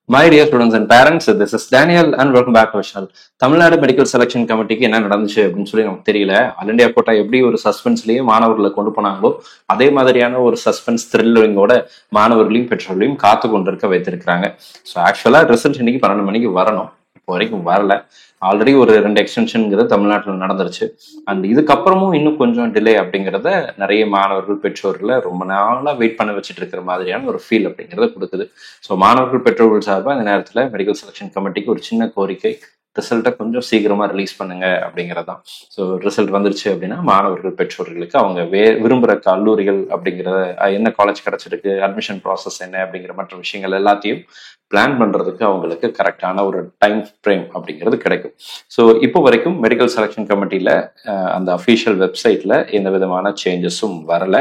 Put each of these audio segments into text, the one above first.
My dear students and parents, this is Daniel and welcome back to our channel. Tamil Nadu medical selection கமிட்டிக்கு என்ன நடந்துச்சு அப்படின்னு சொல்லி நமக்கு தெரியல. ஆல் இண்டியா கோட்டா எப்படி ஒரு சஸ்பென்ஸ்லயே மாணவர்களை கொண்டு போனாங்களோ அதே மாதிரியான ஒரு சஸ்பென்ஸ் த்ரில்லரிங்கோட மாணவர்களையும் பெற்றோர்களையும் காத்து கொண்டிருக்க வைத்திருக்கிறாங்க. ஸோ ஆக்சுவலா ரிசல்ட் இன்னைக்கு 12 மணிக்கு வரணும், இப்போ வரைக்கும் வரல. ஆல்ரெடி ஒரு 2 எக்ஸ்டென்ஷன்ங்கிறது தமிழ்நாட்டில் நடந்துருச்சு. அண்ட் இதுக்கப்புறமும் இன்னும் கொஞ்சம் டிலே அப்படிங்கிறத நிறைய மாணவர்கள் பெற்றோர்களை ரொம்ப நாளாக வெயிட் பண்ண வச்சுட்டு இருக்கிற மாதிரியான ஒரு ஃபீல் அப்படிங்கிறத கொடுக்குது. ஸோ மாணவர்கள் பெற்றோர்கள் சார்பாக இந்த நேரத்தில் மெடிக்கல் செலெக்ஷன் கமிட்டிக்கு ஒரு சின்ன கோரிக்கை, ரிசல்ட்டை கொஞ்சம் சீக்கிரமா ரிலீஸ் பண்ணுங்க அப்படிங்கிறதான். ஸோ ரிசல்ட் வந்துருச்சு அப்படின்னா மாணவர்கள் பெற்றோர்களுக்கு அவங்க விரும்புகிற கல்லூரிகள் அப்படிங்கிறத, என்ன காலேஜ் கிடைச்சிருக்கு, அட்மிஷன் ப்ராசஸ் என்ன அப்படிங்கிற மற்ற விஷயங்கள் எல்லாத்தையும் பிளான் பண்றதுக்கு அவங்களுக்கு கரெக்டான ஒரு டைம் ஃப்ரேம் அப்படிங்கிறது கிடைக்கும். ஸோ இப்போ வரைக்கும் மெடிக்கல் செலெக்ஷன் கமிட்டியில அந்த அஃபீஷியல் வெப்சைட்ல எந்த விதமான சேஞ்சஸும் வரல.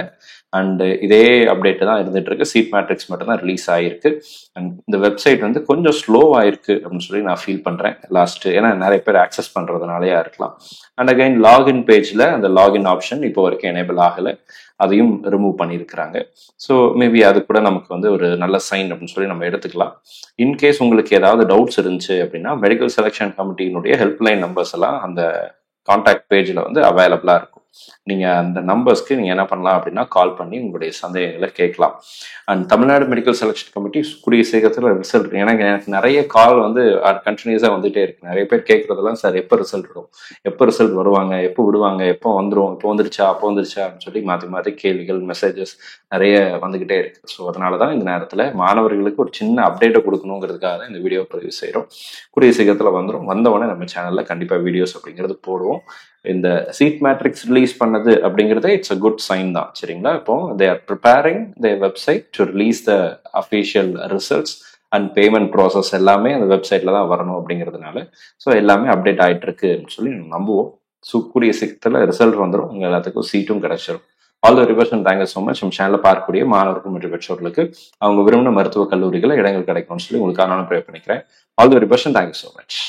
அண்ட் இதே அப்டேட் தான் இருந்துட்டு இருக்கு. சீட் மேட்ரிக்ஸ் மட்டும் தான் ரிலீஸ் ஆயிருக்கு. அண்ட் இந்த வெப்சைட் வந்து கொஞ்சம் ஸ்லோ ஆயிருக்கு அப்படின்னு சொல்லி நான் ஃபீல் பண்றேன் லாஸ்ட். ஏன்னா நிறைய பேர் ஆக்சஸ் பண்றதுனாலயா இருக்கலாம். அண்ட் அகைன் லாகின் பேஜ்ல அந்த லாகின் ஆப்ஷன் இப்போ வரைக்கும் எனேபிள் ஆகல, அதையும் ரிமூவ் பண்ணியிருக்கிறாங்க. ஸோ மேபி அது கூட நமக்கு வந்து ஒரு நல்ல சைன் அப்படின்னு சொல்லி நம்ம எடுத்துக்கலாம். இன்கேஸ் உங்களுக்கு ஏதாவது டவுட்ஸ் இருந்துச்சு அப்படின்னா மெடிக்கல் செலெக்ஷன் கமிட்டியினுடைய ஹெல்ப்லைன் நம்பர்ஸ் எல்லாம் அந்த கான்டாக்ட் பேஜில் வந்து அவைலபிளா இருக்கும். நீங்க அந்த நம்பர்ஸ்க்கு நீங்க என்ன பண்ணலாம் அப்படின்னா கால் பண்ணி உங்களுடைய சந்தேகங்களை கேட்கலாம். And Tamil Nadu medical selection committee கூடிய சீக்கிரத்தில் ரிசல்ட், எனக்கு நிறைய கால் வந்து கண்டினியூஸா வந்துட்டே இருக்கு. நிறைய பேர் கேட்கறதெல்லாம், சார் எப்போ ரிசல்ட் வரும், எப்போ ரிசல்ட் வருவாங்க, எப்போ விடுவாங்க, எப்போ வந்துடும், இப்போ வந்துருச்சா அப்போ வந்துருச்சா அப்படின்னு சொல்லி மாற்றி மாற்றி கேள்விகள், மெசேஜஸ் நிறைய வந்துகிட்டே இருக்கு. ஸோ அதனாலதான் இந்த நேரத்தில் மாணவர்களுக்கு ஒரு சின்ன அப்டேட்டை கொடுக்கணுங்கிறதுக்காக தான் இந்த வீடியோ பதிவு செய்கிறோம். கூடிய சீக்கிரத்தில் வந்துடும். வந்தவொடனே நம்ம சேனல்ல கண்டிப்பா வீடியோஸ் அப்படிங்கிறது போடுவோம். இந்த சீட் மேட்ரிக்ஸ் ரிலீஸ் பண்ணது அப்படிங்கிறது இட்ஸ் அ குட் சைன் தான், சரிங்களா? இப்போ they are preparing the website to release the official results and payment process எல்லாமே அந்த வெப்சைட்ல தான் வரணும் அப்படிங்கிறதுனால ஸோ எல்லாமே அப்டேட் ஆயிட்டு இருக்கு சொல்லி நம்புவோம். ஸோ கூடிய சீக்கிரத்தில் ரிசல்ட் வந்துடும், உங்க எல்லாத்துக்கும் சீட்டும் கிடைச்சிடும். All the very best and thank you so much. நம்ம சேனலில் பார்க்கக்கூடிய மாணவர்கள் மற்றும் பெற்றோர்களுக்கு அவங்க விரும்பின மருத்துவக் கல்லூரிகளை இடங்கள் கிடைக்கும்னு சொல்லி உங்களுக்காக நானும் ப்ரே பண்ணிக்கிறேன். All the very best and thank you so much.